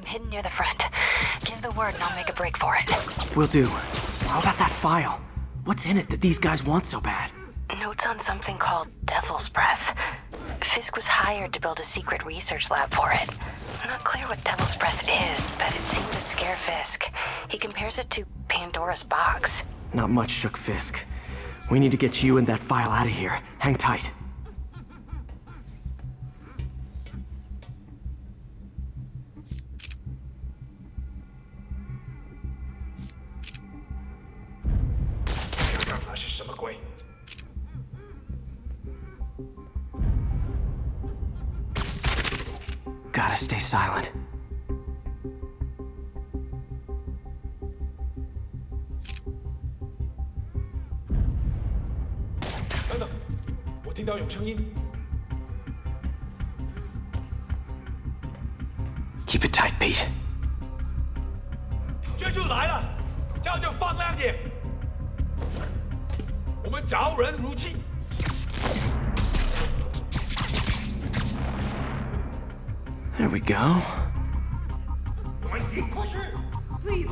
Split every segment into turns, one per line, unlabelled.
hidden near the front. Give the word and I'll make a break for it.
Will do. How about that file? What's in it that these guys want so bad?
Notes on something called Devil's Breath. Fisk was hired to build a secret research lab for it. Not clear what Devil's Breath is, but it seemed to scare Fisk. He compares it to Pandora's box.
Not much shook Fisk. We need to get you and that file out of here. Hang tight. Gotta stay silent.
等等，我听到有声音。
Keep it tight, Pete.
这就来了，这样就放亮点。我们找人如期。
There we go.
Please,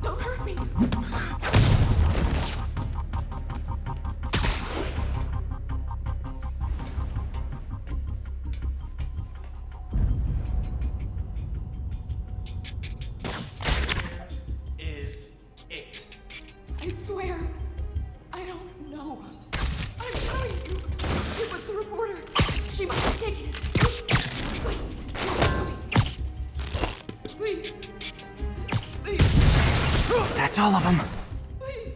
don't hurt me.
Is it?
I swear, I don't know. I'm telling you, it was the reporter. She must have taken it. Please. Please.
That's all of them.
Please.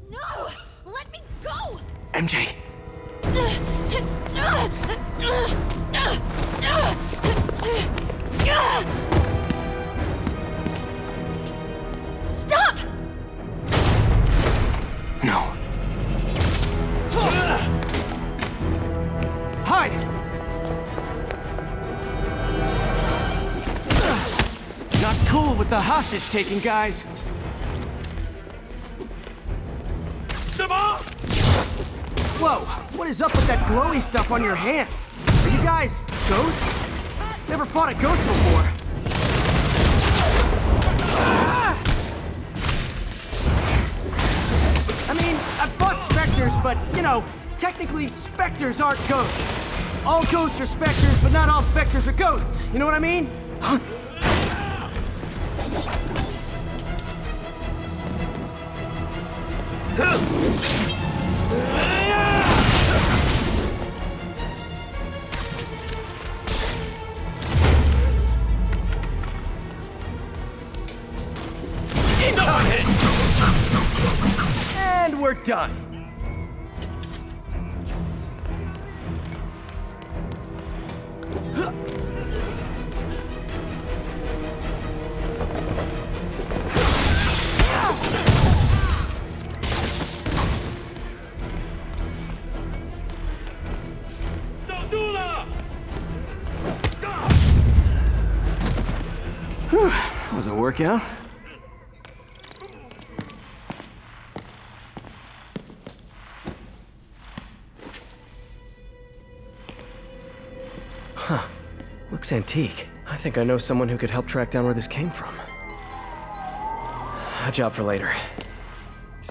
No! Let me go!
MJ.
Stop!
No. Hide! Not cool with the hostage-taking, guys.
什么？
Whoa, what is up with that glowy stuff on your hands? Are you guys ghosts? Never fought a ghost before. I mean, I've fought specters, but, you know, technically specters aren't ghosts. All ghosts are specters, but not all specters are ghosts. You know what I mean? Huh? And we're done. That was a workout. Huh. Looks antique. I think I know someone who could help track down where this came from. A job for later.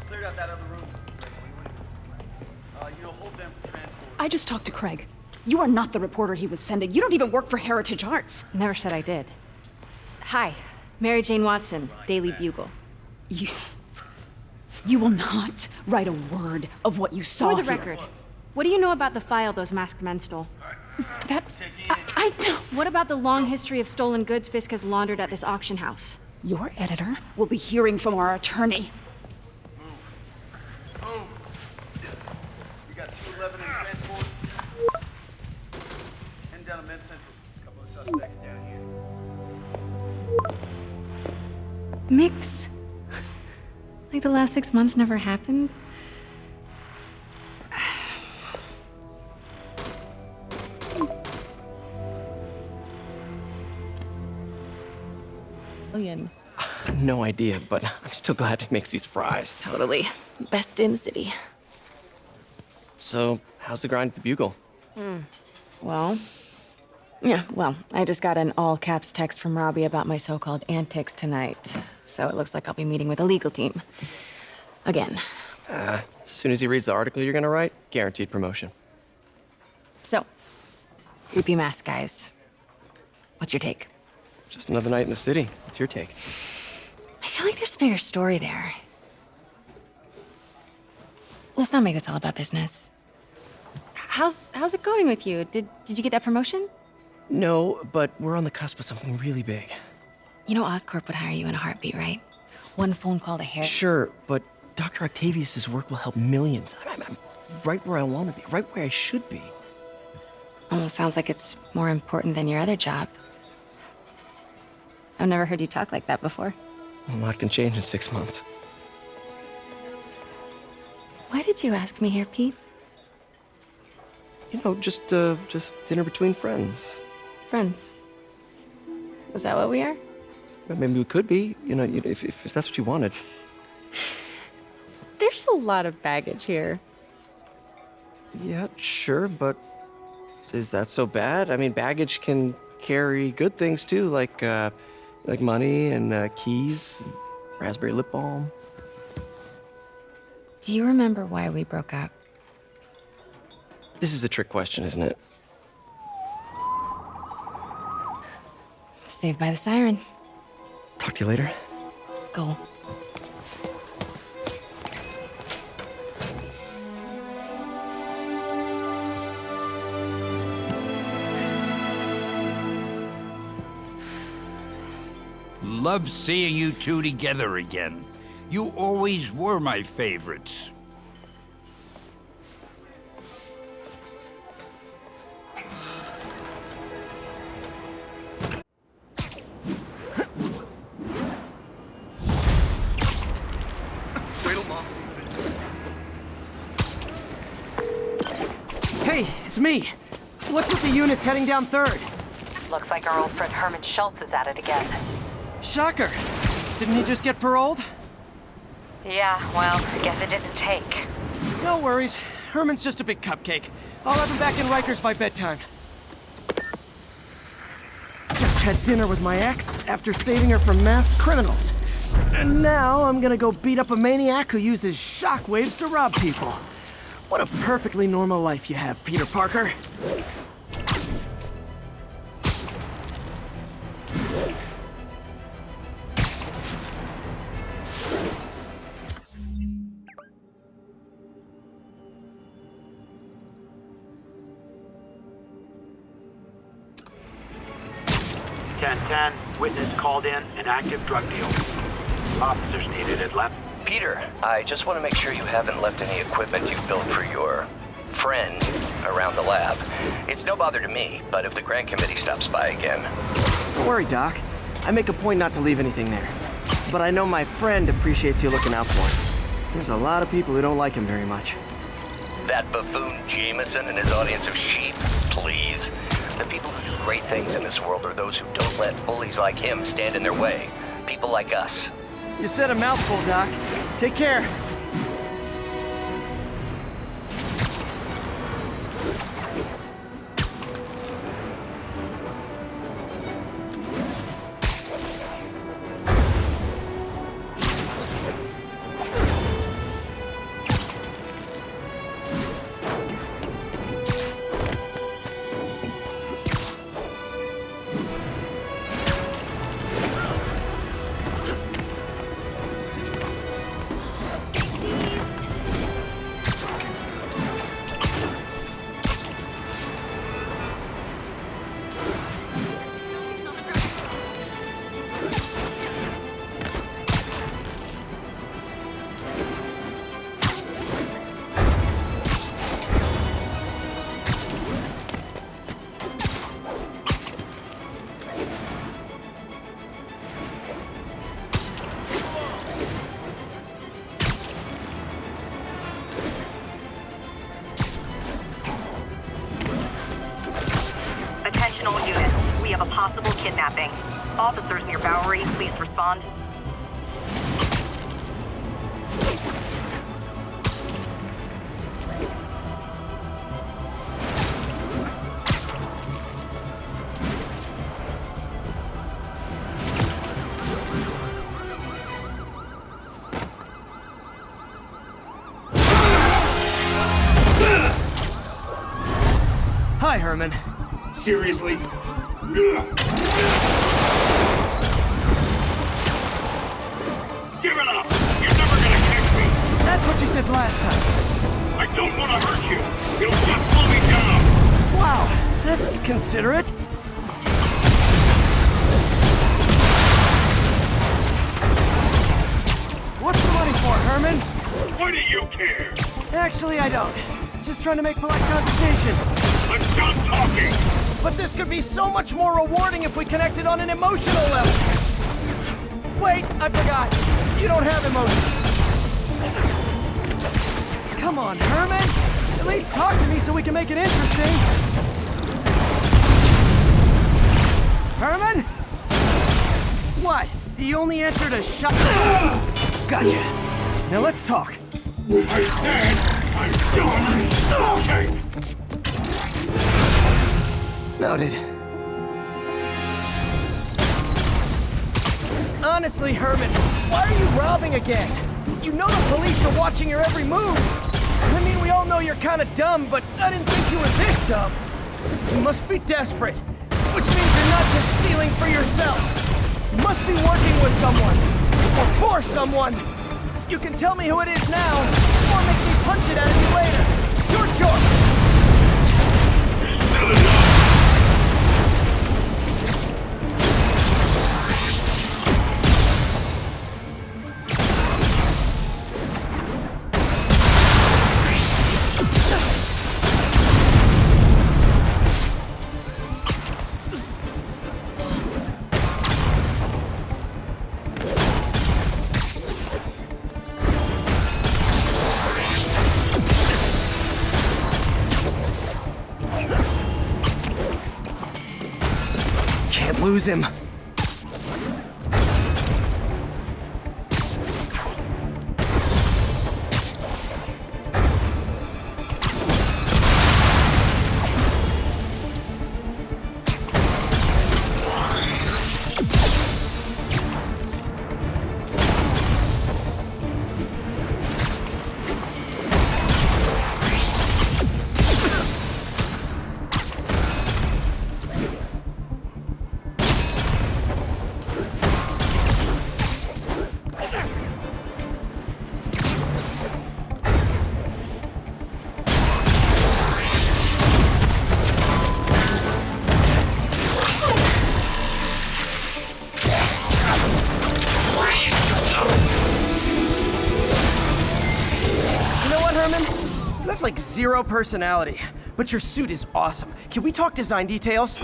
Cleared out that other room. Hold them for transport.
I just talked to Craig. You are not the reporter he was sending. You don't even work for Heritage Arts.
Never said I did. Hi, Mary Jane Watson, Daily Bugle.
You will not write a word of what you saw
For the
here.
record, what do you know about the file those masked men stole?
That... I don't...
What about the long history of stolen goods Fisk has laundered at this auction house?
Your editor will be hearing from our attorney.
Move. We got 211 in transport. Heading down to Med Central. A couple of suspects down here.
Mix. Like the last 6 months never happened?
No idea, but I'm still glad he makes these fries.
Totally. Best in the city.
So, how's the grind at the Bugle?
Well, Yeah, well, I just got an all-caps text from Robbie about my so-called antics tonight. So it looks like I'll be meeting with a legal team. Again.
As soon as he reads the article you're gonna write, guaranteed promotion.
So, creepy mask guys. What's your take?
Just another night in the city. What's your take?
I feel like there's a bigger story there. Let's not make this all about business. How's it going with you? Did you get that promotion?
No, but we're on the cusp of something really big.
You know Oscorp would hire you in a heartbeat, right? One phone call to Harry.
Sure, but Dr. Octavius's work will help millions. I'm right where I want to be, right where I should be.
Almost sounds like it's more important than your other job. I've never heard you talk like that before.
A lot can change in 6 months.
Why did you ask me here, Pete?
You know, just dinner between friends.
Friends. Is that what we are?
Well, maybe we could be, if that's what you wanted.
There's a lot of baggage here.
Yeah, sure, but is that so bad? I mean, baggage can carry good things too, like money and keys, and raspberry lip balm.
Do you remember why we broke up?
This is a trick question, isn't it?
Saved by the siren.
Talk to you later.
Go.
Love seeing you two together again. You always were my favorites.
Hey, it's me. What's with the units heading down 3rd?
Looks like our old friend Herman Schultz is at it again.
Shocker. Didn't he just get paroled?
Yeah, well, I guess it didn't take.
No worries. Herman's just a big cupcake. I'll have him back in Rikers by bedtime. Just had dinner with my ex after saving her from masked criminals. And now I'm gonna go beat up a maniac who uses shockwaves to rob people. What a perfectly normal life you have, Peter Parker.
Witness called in an active drug deal. Officers needed at left.
Peter, I just want to make sure you haven't left any equipment you've built for your friend around the lab. It's no bother to me, but if the grant committee stops by again...
Don't worry, Doc. I make a point not to leave anything there. But I know my friend appreciates you looking out for him. There's a lot of people who don't like him very much.
That buffoon Jameson and his audience of sheep? Please. The people who do great things in this world are those who don't let bullies like him stand in their way. People like us.
You said a mouthful, Doc. Take care.
Attention all units. We have a possible kidnapping. Officers near Bowery, please respond.
Bye, Herman.
Seriously?
Give it up! You're never gonna catch me!
That's what you said last time.
I don't want to hurt you! It'll just slow me down!
Wow, that's considerate. What's the money for, Herman?
Why do you care?
Actually, I don't. Just trying to make polite conversation.
I'm done talking!
But this could be so much more rewarding if we connected on an emotional level. Wait, I forgot. You don't have emotions. Come on, Herman. At least talk to me so we can make it interesting. Herman? What? The only answer to shut... Gotcha. Now let's talk.
I said I'm done talking!
Noted. Honestly, Herman, why are you robbing again? You know the police are watching your every move. I mean, we all know you're kind of dumb, but I didn't think you were this dumb. You must be desperate, which means you're not just stealing for yourself. You must be working with someone, or for someone. You can tell me who it is now, or make me punch it out of you later. Your choice. Lose him. Like zero personality, but your suit is awesome. Can we talk design details?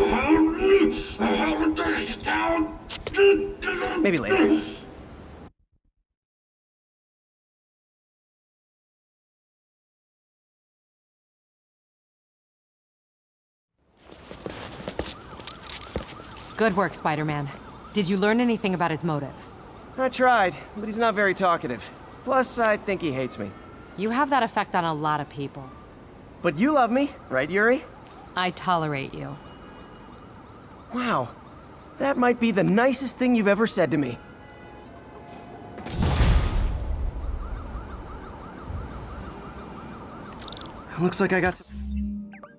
Maybe later.
Good work, Spider-Man. Did you learn anything about his motive?
I tried, but he's not very talkative. Plus, I think he hates me.
You have that effect on a lot of people.
But you love me, right, Yuri?
I tolerate you.
Wow. That might be the nicest thing you've ever said to me. Looks like I got some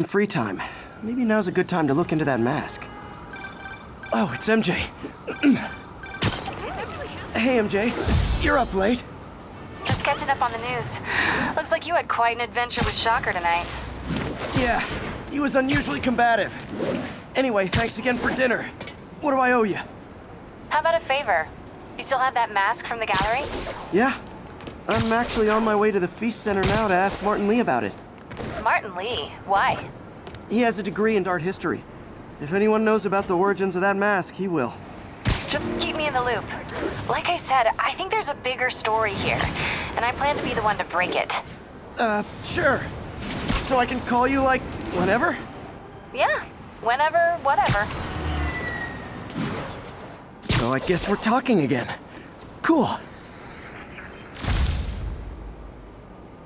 free time. Maybe now's a good time to look into that mask. Oh, it's MJ. Hey, MJ. You're up late.
Just catching up on the news. Looks like you had quite an adventure with Shocker tonight.
Yeah, he was unusually combative. Anyway, thanks again for dinner. What do I owe you?
How about a favor? You still have that mask from the gallery?
Yeah. I'm actually on my way to the F.E.A.S.T Center now to ask Martin Lee about it.
Martin Lee? Why?
He has a degree in art history. If anyone knows about the origins of that mask, he will.
Just keep me in the loop. Like I said, I think there's a bigger story here, and I plan to be the one to break it.
Sure. So I can call you, like, whenever?
Yeah, whenever, whatever.
So I guess we're talking again. Cool.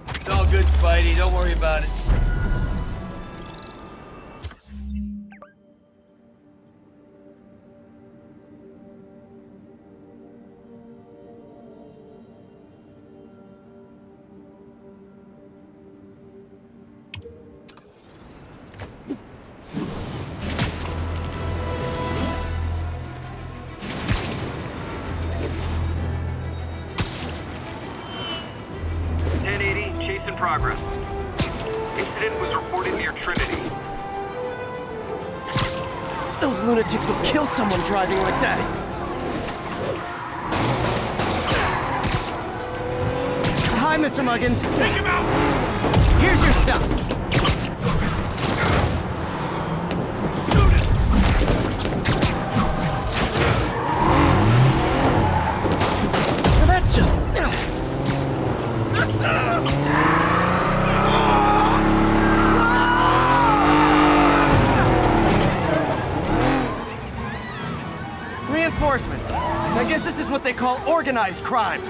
It's all good, Spidey. Don't worry about it.
Chase in progress. Incident was reported near Trinity.
Those lunatics will kill someone driving like that. Hi, Mr. Muggins.
Take him out!
Here's your stuff. Now that's just... Reinforcements. I guess this is what they call organized crime.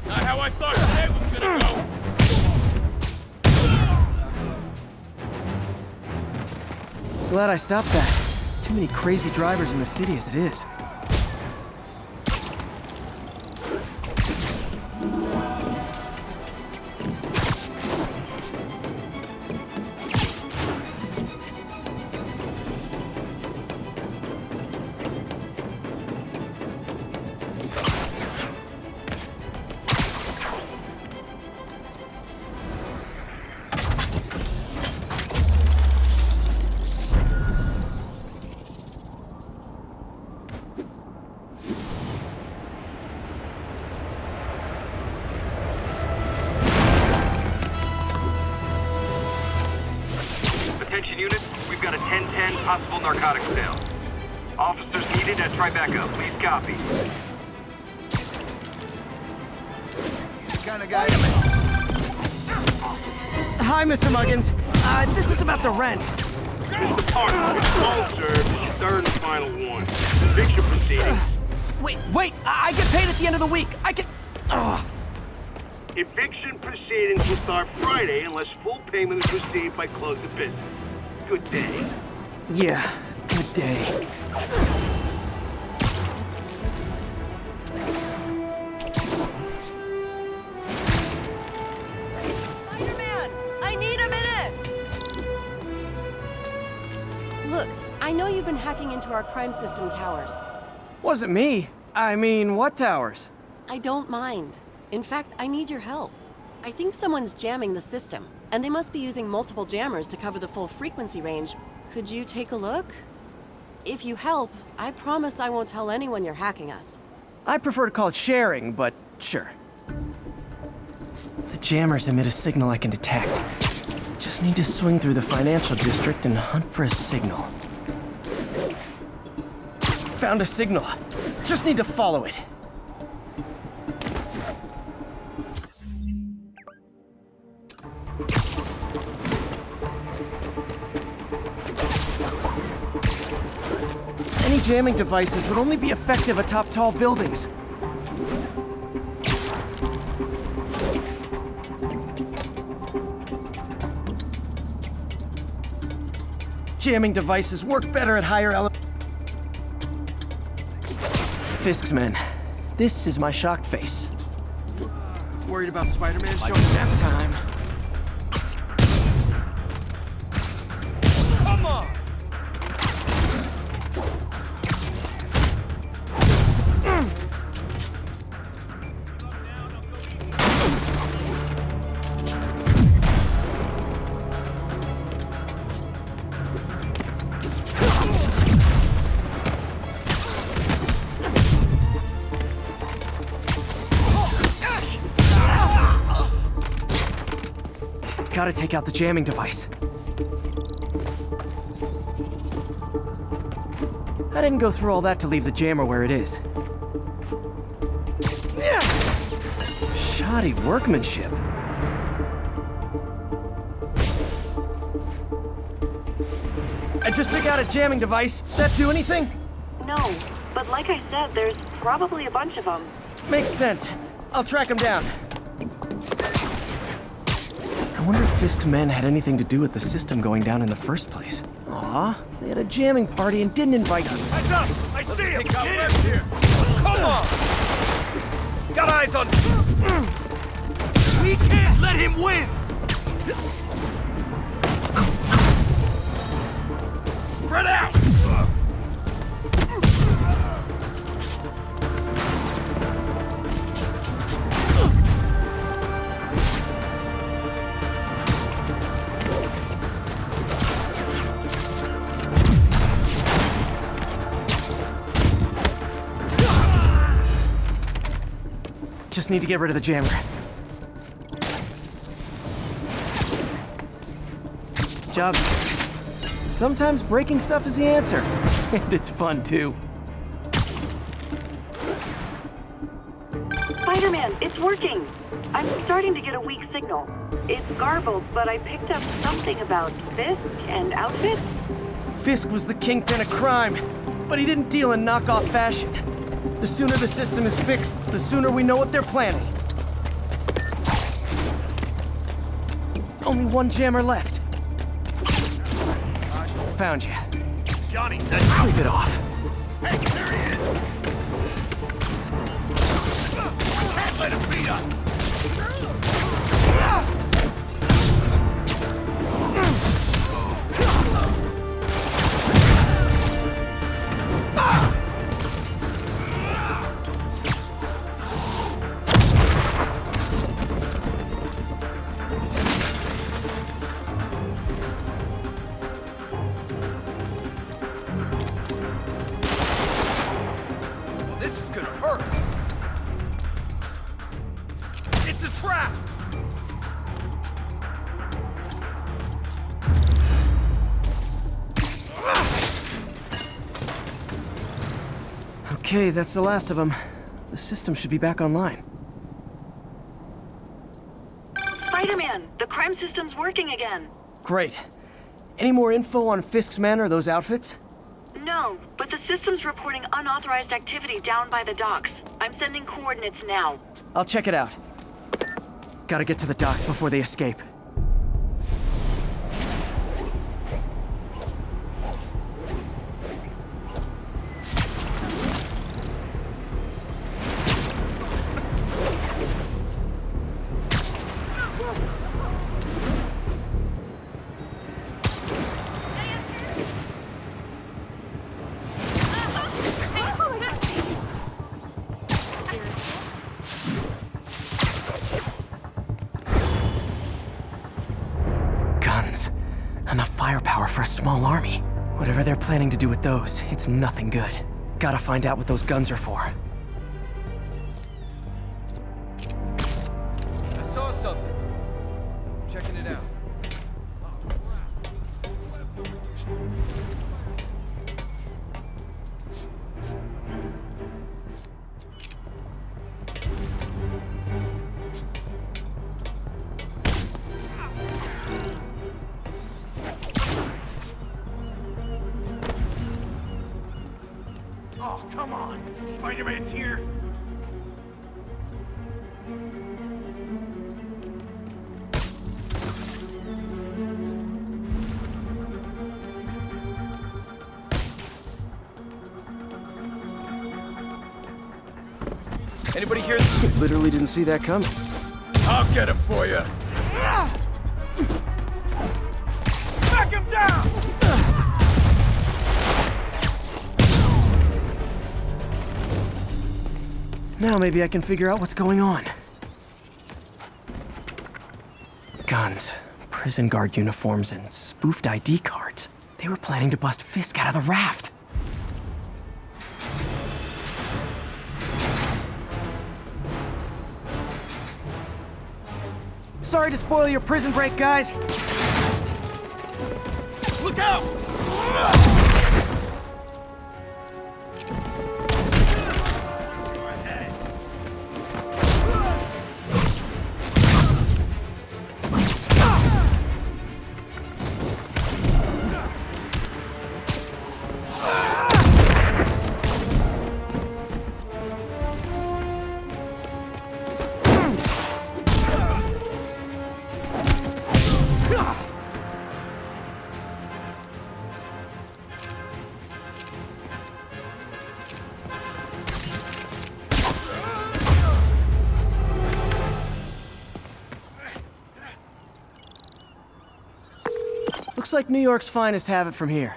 Not how I thought today was gonna go.
Glad I stopped that. Too many crazy drivers in the city as it is.
Attention units, we've got a 10-10 possible narcotics sale. Officers needed at Tribeca. Please copy.
Kind of guy.
Hi, Mr. Muggins. This is about the rent.
Mr. Parker, it's phone served. It's your third and final one. Eviction proceedings.
Wait, I get paid at the end of the week. I get... Ugh.
Eviction proceedings will start Friday unless full payment is received by close of business. Good day.
Yeah, good day.
Spider-Man, I need a minute! Look, I know you've been hacking into our crime system towers.
Wasn't me. I mean, what towers?
I don't mind. In fact, I need your help. I think someone's jamming the system, and they must be using multiple jammers to cover the full frequency range. Could you take a look? If you help, I promise I won't tell anyone you're hacking us.
I prefer to call it sharing, but sure. The jammers emit a signal I can detect. Just need to swing through the financial district and hunt for a signal. Found a signal. Just need to follow it. Any jamming devices would only be effective atop tall buildings. Jamming devices work better at higher Fisk's men. This is my shocked face. Worried about Spider-Man showing nap time.
Come on!
Gotta take out the jamming device. I didn't go through all that to leave the jammer where it is. Shoddy workmanship. I just took out a jamming device. Does that do anything?
No, but like I said, there's probably a bunch of them.
Makes sense. I'll track them down. I wonder if Fisk's men had anything to do with the system going down in the first place. Aw, they had a jamming party and didn't invite us.
Heads up! I see him! Get him here! Come on! Got eyes on... We can't let him win! Spread out!
Just need to get rid of the jammer. Job. Sometimes breaking stuff is the answer. And it's fun, too.
Spider-Man, it's working. I'm starting to get a weak signal. It's garbled, but I picked up something about Fisk and outfits.
Fisk was the kingpin of crime, but he didn't deal in knockoff fashion. The sooner the system is fixed, the sooner we know what they're planning. Only one jammer left. Found you.
Johnny,
Sleep it off.
hey, there he is! Can't let him beat us!
Okay, that's the last of them. The system should be back online.
Spider-Man, the crime system's working again.
Great. Any more info on Fisk's men or those outfits?
No, but the system's reporting unauthorized activity down by the docks. I'm sending coordinates now.
I'll check it out. Gotta get to the docks before they escape. Enough firepower for a small army. Whatever they're planning to do with those, it's nothing good. Gotta find out what those guns are for.
I saw something. Checking it out.
Oh, come on! Spider-Man's here!
Anybody here?
Literally didn't see that coming.
I'll get him for you! Knock him down!
Now maybe I can figure out what's going on. Guns, prison guard uniforms, and spoofed ID cards. They were planning to bust Fisk out of the raft. Sorry to spoil your prison break, guys.
Look out!
Looks like New York's finest have it from here.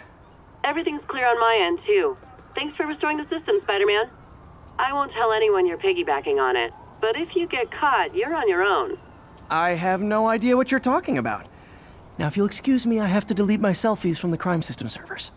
Everything's clear on my end, too. Thanks for restoring the system, Spider-Man. I won't tell anyone you're piggybacking on it, but if you get caught, you're on your own.
I have no idea what you're talking about. Now, if you'll excuse me, I have to delete my selfies from the crime system servers.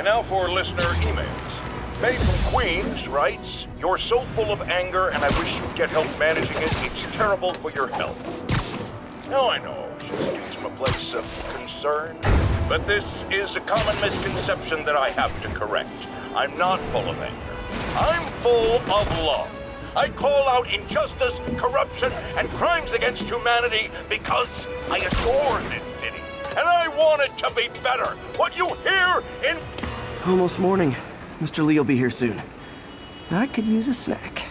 now for listener emails. May from Queens writes, "You're so full of anger and I wish you'd get help managing it. It's terrible for your health." Now I know she speaks from a place of concern, but this is a common misconception that I have to correct. I'm not full of anger. I'm full of love. I call out injustice, corruption, and crimes against humanity because I adore this city, and I want it to be better. What you hear in...
Almost morning. Mr. Lee will be here soon. I could use a snack.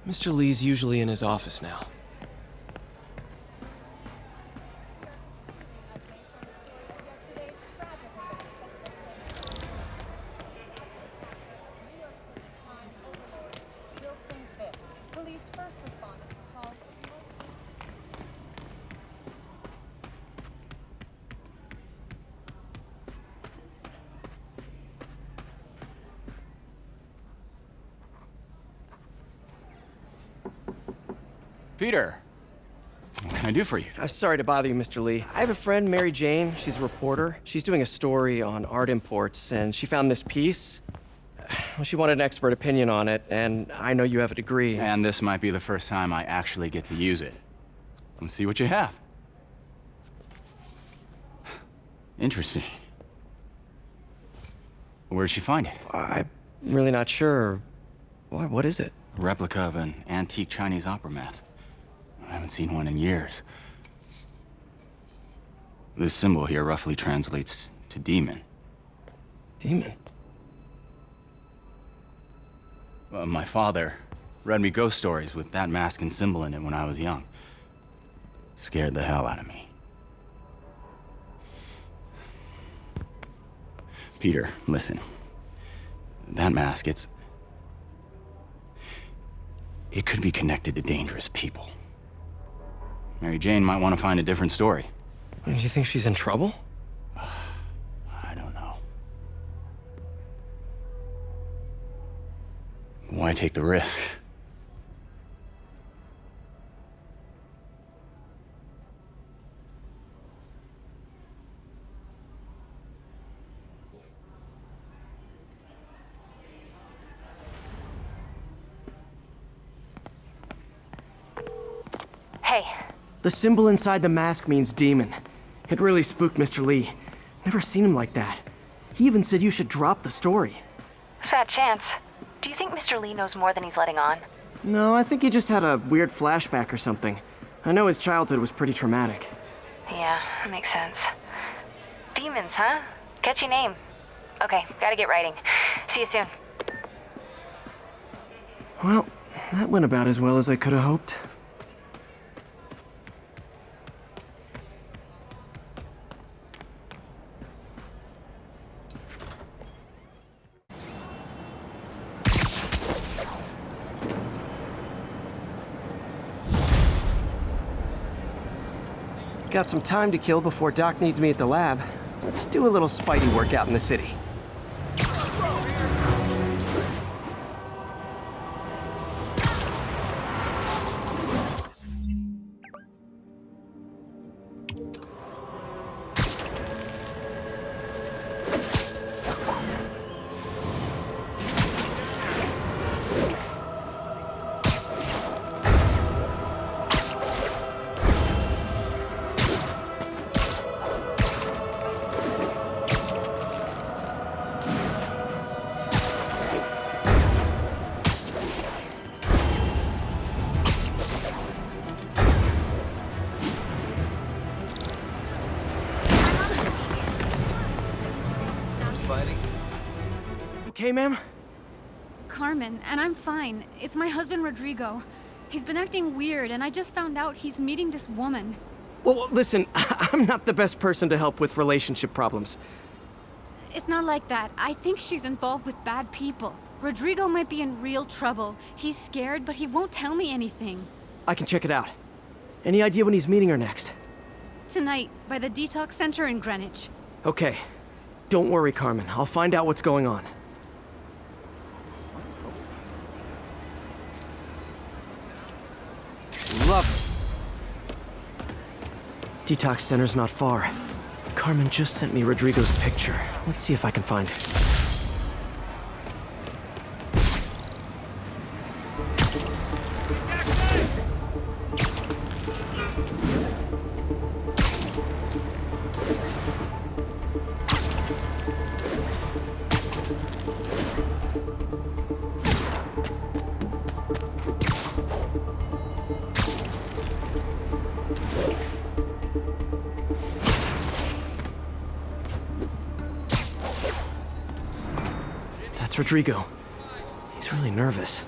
Mr. Lee's usually in his office now.
Wilson Fisk, police first responders called.
Peter, what can I do for you?
I'm sorry to bother you, Mr. Lee. I have a friend, Mary Jane. She's a reporter. She's doing a story on art imports, and she found this piece. Well, she wanted an expert opinion on it, and I know you have a degree.
And this might be the first time I actually get to use it. Let's see what you have. Interesting. Where did she find it?
I'm really not sure. Why, what is it?
A replica of an antique Chinese opera mask. I haven't seen one in years. This symbol here roughly translates to demon.
Demon?
My father read me ghost stories with that mask and symbol in it when I was young. Scared the hell out of me. Peter, listen. That mask, it could be connected to dangerous people. Mary Jane might want to find a different story.
Do you think she's in trouble?
I don't know. Why take the risk?
Hey.
The symbol inside the mask means demon. It really spooked Mr. Lee. Never seen him like that. He even said you should drop the story.
Fat chance. Do you think Mr. Lee knows more than he's letting on?
No, I think he just had a weird flashback or something. I know his childhood was pretty traumatic.
Yeah, makes sense. Demons, huh? Catchy name. Okay, gotta get writing. See you soon.
Well, that went about as well as I could have hoped. Got some time to kill before Doc needs me at the lab. Let's do a little Spidey work out in the city. Okay, ma'am?
Carmen, and I'm fine. It's my husband, Rodrigo. He's been acting weird, and I just found out he's meeting this woman.
Well, listen, I'm not the best person to help with relationship problems.
It's not like that. I think she's involved with bad people. Rodrigo might be in real trouble. He's scared, but he won't tell me anything.
I can check it out. Any idea when he's meeting her next?
tonight by the detox center in Greenwich.
Okay. Don't worry, Carmen. I'll find out what's going on.
Love
Detox center's not far. Carmen just sent me Rodrigo's picture. Let's see if I can find it. That's Rodrigo. He's really nervous.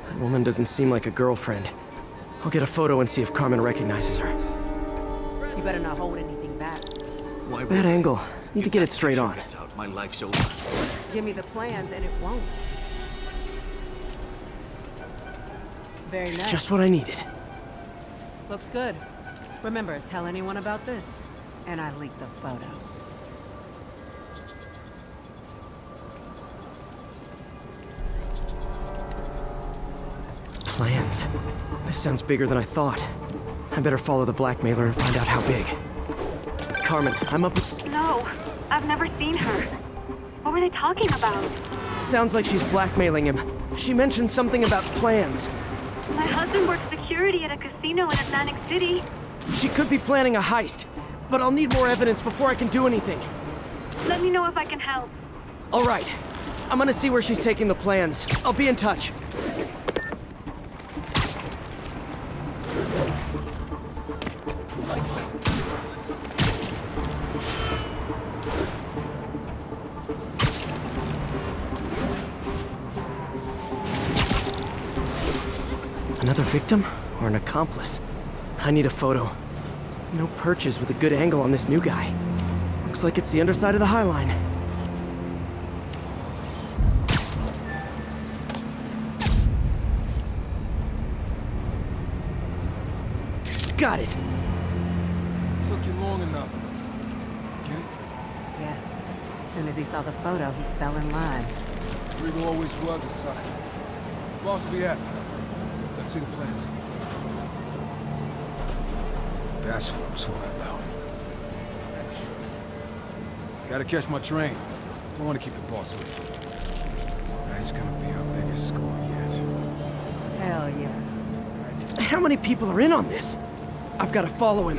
That woman doesn't seem like a girlfriend. I'll get a photo and see if Carmen recognizes her.
You better not hold anything back.
Bad angle. Need to get it straight on.
my life's over.
Give me the plans and it won't. Very nice.
Just what I needed.
Looks good. Remember, tell anyone about this, and I leak the photo.
Plans. This sounds bigger than I thought. I better follow the blackmailer and find out how big. Carmen, I'm up.
No, I've never seen her. What were they talking about?
Sounds like she's blackmailing him. She mentioned something about plans.
My husband works security at a casino in Atlantic City.
She could be planning a heist, but I'll need more evidence before I can do anything.
Let me know if I can help.
All right. I'm gonna see where she's taking the plans. I'll be in touch. Another victim or an accomplice? I need a photo. No perches with a good angle on this new guy. Looks like it's the underside of the High Line. Got it.
Took you long enough. Get it?
Yeah. As soon as he saw the photo, he fell in line.
Rodrigo always was a sucker. Boss will be happy. Let's see the plans. That's what I'm talking about. Gotta catch my train. Don't want to keep the boss with me. That's gonna be our biggest score yet.
Hell yeah.
How many people are in on this? I've got to follow him.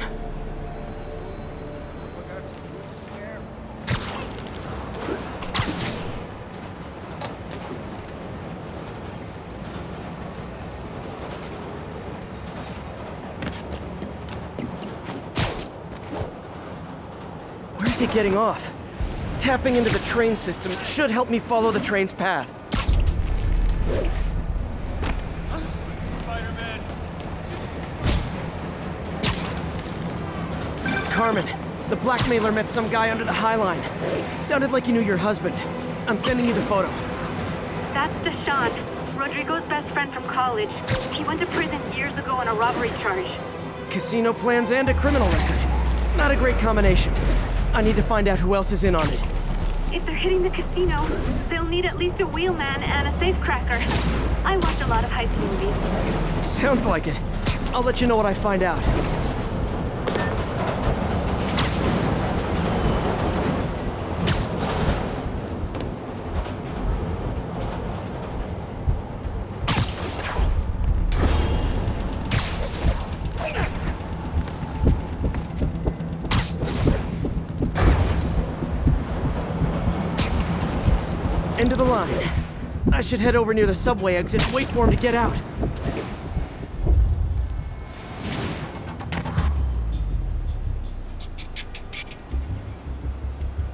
Where's he getting off? Tapping into the train system should help me follow the train's path. Carmen, the blackmailer met some guy under the High Line. Sounded like you knew your husband. I'm sending you the photo.
That's Deshaun, Rodrigo's best friend from college. He went to prison years ago on a robbery charge.
Casino plans and a criminal record. Not a great combination. I need to find out who else is in on it.
If they're hitting the casino, they'll need at least a wheelman and a safecracker. I watch a lot of heist movies.
Sounds like it. I'll let you know what I find out. End of the line. I should head over near the subway exit and wait for him to get out.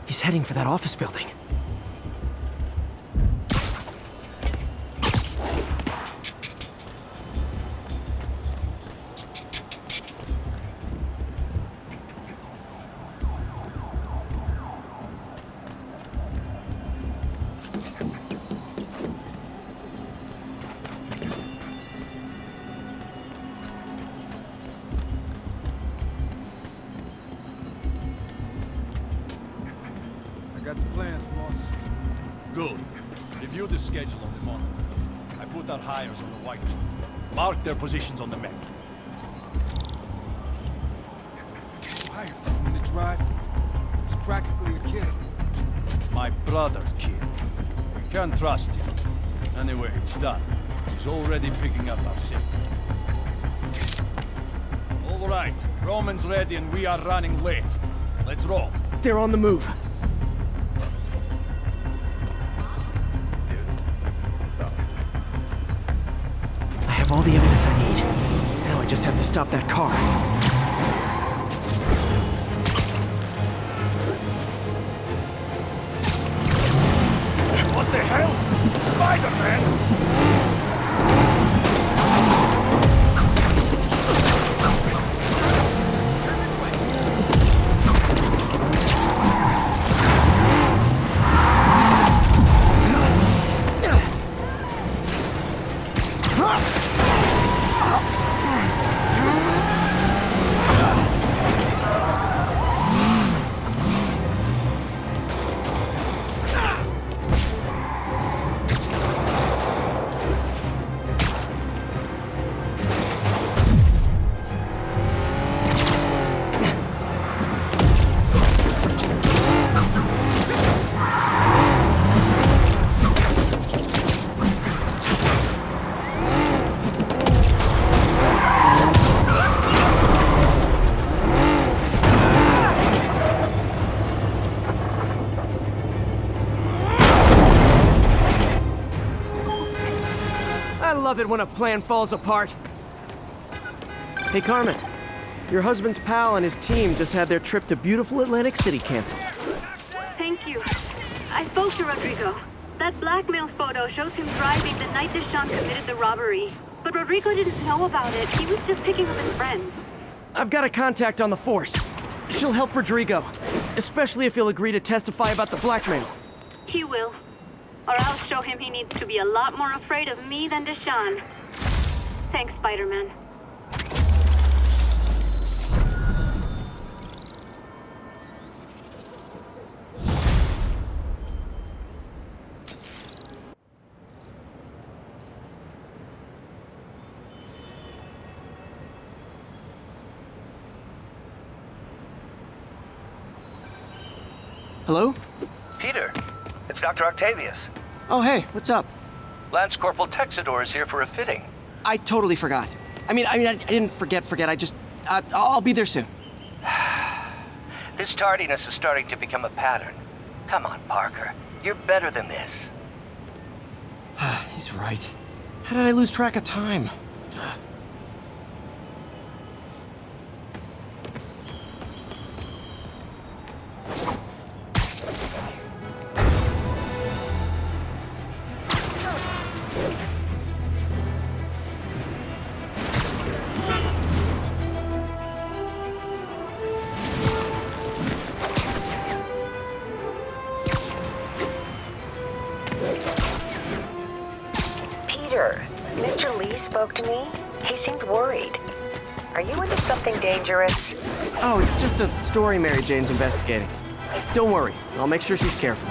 He's heading for that office building.
got the plans, boss.
Good. Review the schedule on the monitor. I put our hires on the whiteboard. Mark their positions on the map.
Why, 5-minute drive? He's practically a kid.
My brother's kid. We can't trust him. Anyway, it's done. He's already picking up our safety. All right, Roman's ready and we are running late. Let's roll.
They're on the move. I have all the evidence I need. Now I just have to stop that car.
What the hell? Spider-Man!
I love it when a plan falls apart. Hey, Carmen. Your husband's pal and his team just had their trip to beautiful Atlantic City canceled.
Thank you. I spoke to Rodrigo. That blackmail photo shows him driving the night Deshaun committed the robbery. But Rodrigo didn't know about it. He was just picking up his friends.
I've got a contact on the force. She'll help Rodrigo, especially if he'll agree to testify about the blackmail.
He will. Or I'll show him he needs to be a lot more afraid of me than Deshaun. Thanks, Spider-Man.
Hello?
Peter, it's Dr. Octavius.
Oh, hey, what's up?
Lance Corporal Texador is here for a fitting.
I totally forgot. I didn't forget. I just... I'll be there soon.
This tardiness is starting to become a pattern. Come on, Parker. You're better than this.
He's right. How did I lose track of time?
Peter, Mr. Lee spoke to me. He seemed worried. Are you into something dangerous?
Oh, it's just a story Mary Jane's investigating. Don't worry, I'll make sure she's careful.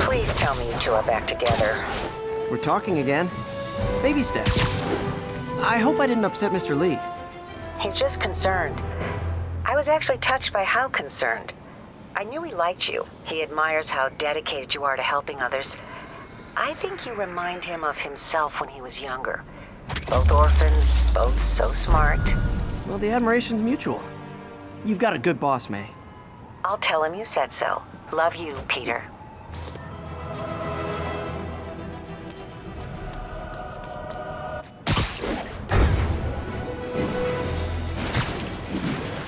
Please tell me you two are back together.
We're talking again. Baby steps. I hope I didn't upset Mr. Lee.
He's just concerned. I was actually touched by how concerned. I knew he liked you. He admires how dedicated you are to helping others. I think you remind him of himself when he was younger. Both orphans, both so smart.
Well, the admiration's mutual. You've got a good boss, May.
I'll tell him you said so. Love you, Peter.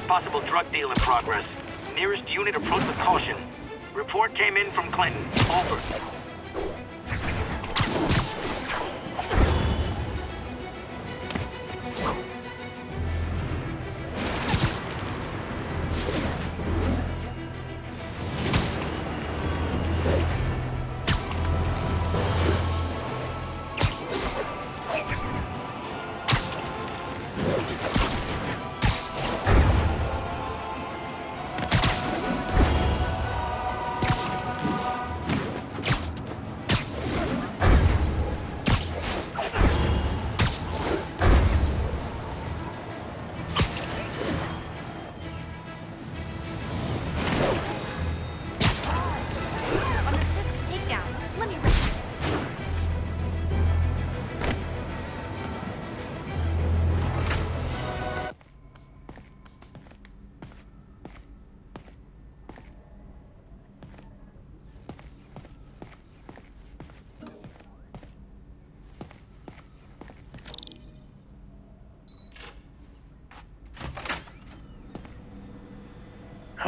Possible drug deal in progress. Nearest unit approach with caution. Report came in from Clinton. Over.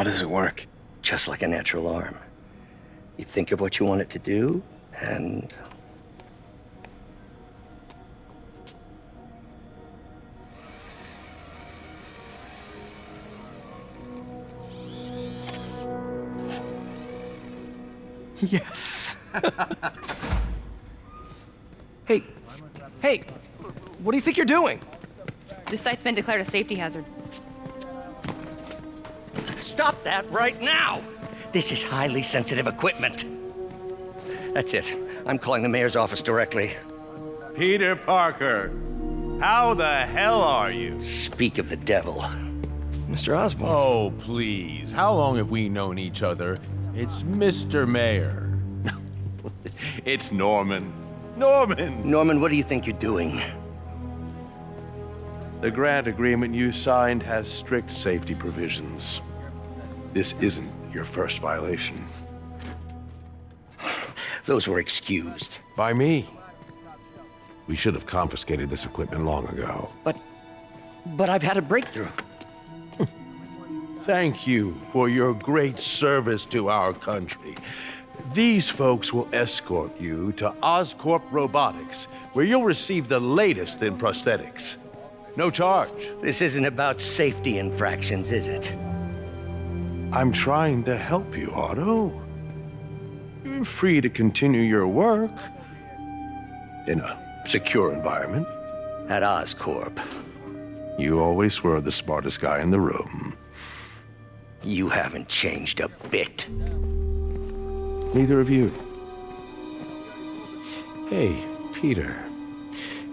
How does it work? Just like a natural arm. You think of what you want it to do, and...
Yes. Hey, what do you think you're doing?
This site's been declared a safety hazard.
Stop that right now! This is highly sensitive equipment. That's it. I'm calling the mayor's office directly.
Peter Parker, how the hell are you?
Speak of the devil.
Mr. Osborn.
Oh, please. How long have we known each other? It's Mr. Mayor. It's Norman.
Norman, what do you think you're doing?
The grant agreement you signed has strict safety provisions. This isn't your first violation.
Those were excused.
By me. We should have confiscated this equipment long ago.
But I've had a breakthrough.
Thank you for your great service to our country. These folks will escort you to Oscorp Robotics, where you'll receive the latest in prosthetics. No charge.
This isn't about safety infractions, is it?
I'm trying to help you, Otto. You're free to continue your work in a secure environment.
At Oscorp.
You always were the smartest guy in the room.
You haven't changed a bit.
Neither of you. Hey, Peter.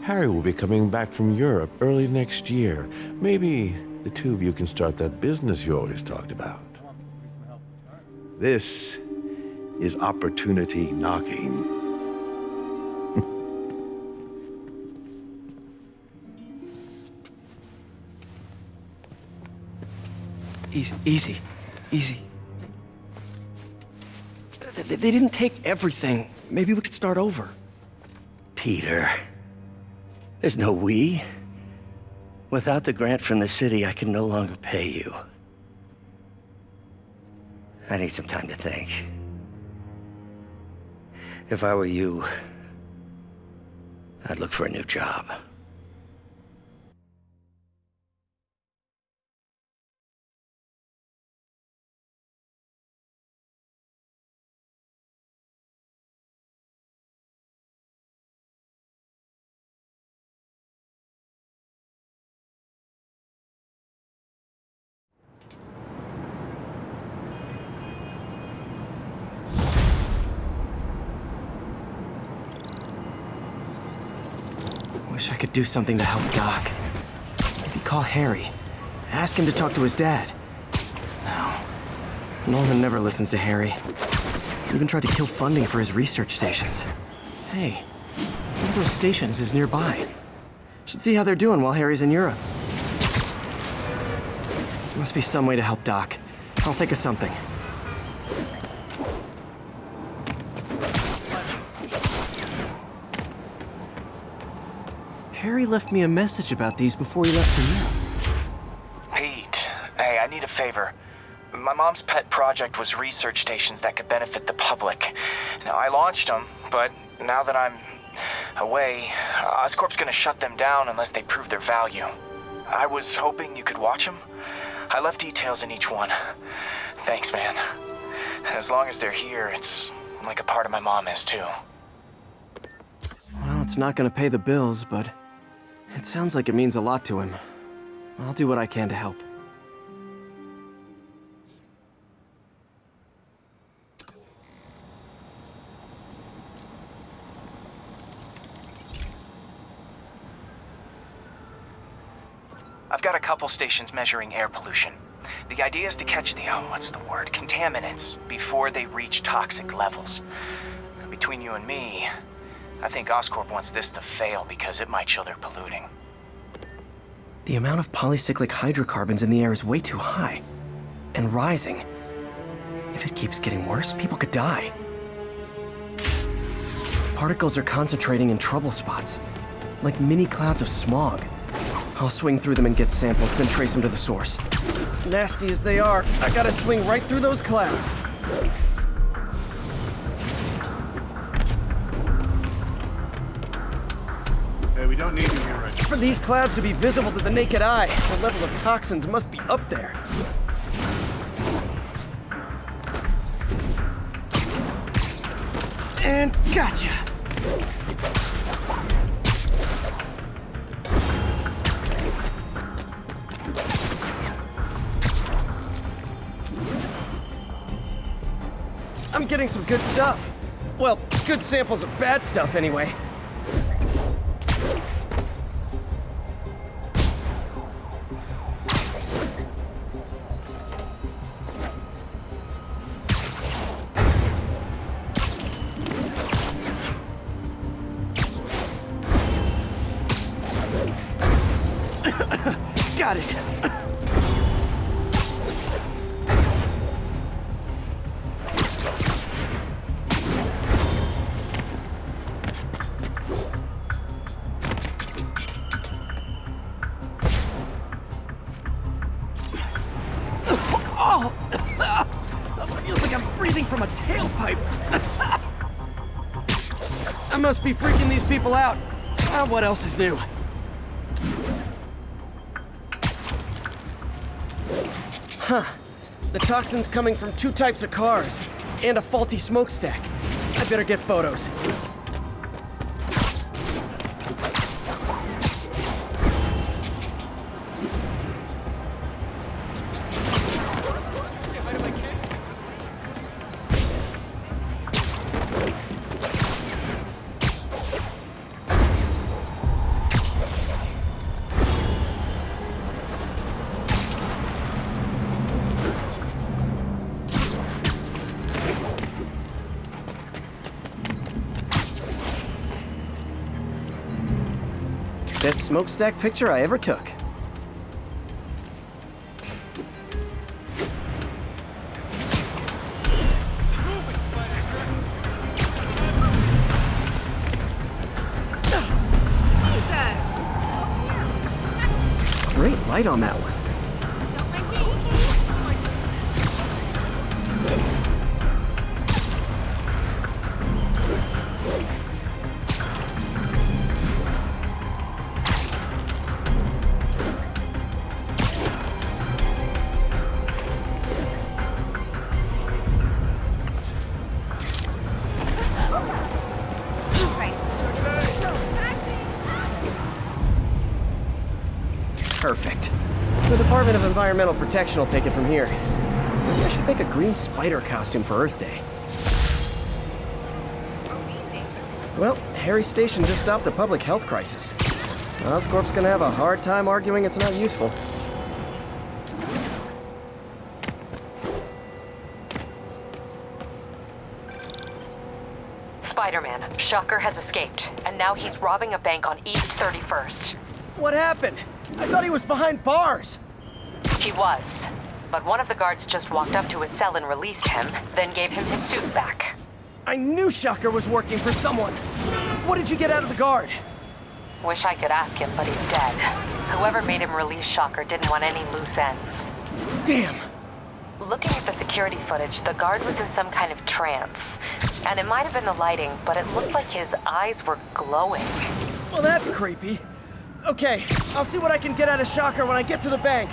Harry will be coming back from Europe early next year. Maybe the two of you can start that business you always talked about. This is opportunity knocking.
Easy. They didn't take everything. Maybe we could start over.
Peter, there's no we. Without the grant from the city, I can no longer pay you. I need some time to think. If I were you, I'd look for a new job.
Wish I could do something to help Doc. Maybe call Harry. Ask him to talk to his dad. No. Norman never listens to Harry. He even tried to kill funding for his research stations. Hey, one of those stations is nearby. Should see how they're doing while Harry's in Europe. There must be some way to help Doc. I'll think of something. Harry left me a message about these before he left for you.
Pete, hey, I need a favor. My mom's pet project was research stations that could benefit the public. Now, I launched them, but now that I'm away, Oscorp's gonna shut them down unless they prove their value. I was hoping you could watch them. I left details in each one. Thanks, man. As long as they're here, it's like a part of my mom is, too.
Well, it's not gonna pay the bills, but it sounds like it means a lot to him. I'll do what I can to help.
I've got a couple stations measuring air pollution. The idea is to catch the, contaminants before they reach toxic levels. Between you and me, I think Oscorp wants this to fail because it might show they're polluting.
The amount of polycyclic hydrocarbons in the air is way too high. And rising. If it keeps getting worse, people could die. Particles are concentrating in trouble spots, like mini clouds of smog. I'll swing through them and get samples, then trace them to the source. Nasty as they are, I gotta swing right through those clouds.
Hey, we don't need you here right now.
For these clouds to be visible to the naked eye, the level of toxins must be up there. And gotcha! I'm getting some good stuff. Well, good samples of bad stuff anyway. Got it. Oh! Feels like I'm breathing from a tailpipe. I must be freaking these people out. What else is new? Huh. The toxin's coming from 2 types of cars, and a faulty smokestack. I better get photos. Best smokestack picture I ever took. Great light on that one. Perfect. The Department of Environmental Protection will take it from here. Maybe I should make a green spider costume for Earth Day. Well, Harry Station just stopped a public health crisis. Oscorp's gonna have a hard time arguing it's not useful.
Spider-Man, Shocker has escaped, and now he's robbing a bank on East 31st.
What happened? I thought he was behind bars.
He was, but one of the guards just walked up to his cell and released him, then gave him his suit back.
I knew Shocker was working for someone. What did you get out of the guard?
Wish I could ask him, but he's dead. Whoever made him release Shocker didn't want any loose ends.
Damn.
Looking at the security footage, the guard was in some kind of trance. And it might have been the lighting, but it looked like his eyes were glowing.
Well, that's creepy. Okay, I'll see what I can get out of Shocker when I get to the bank.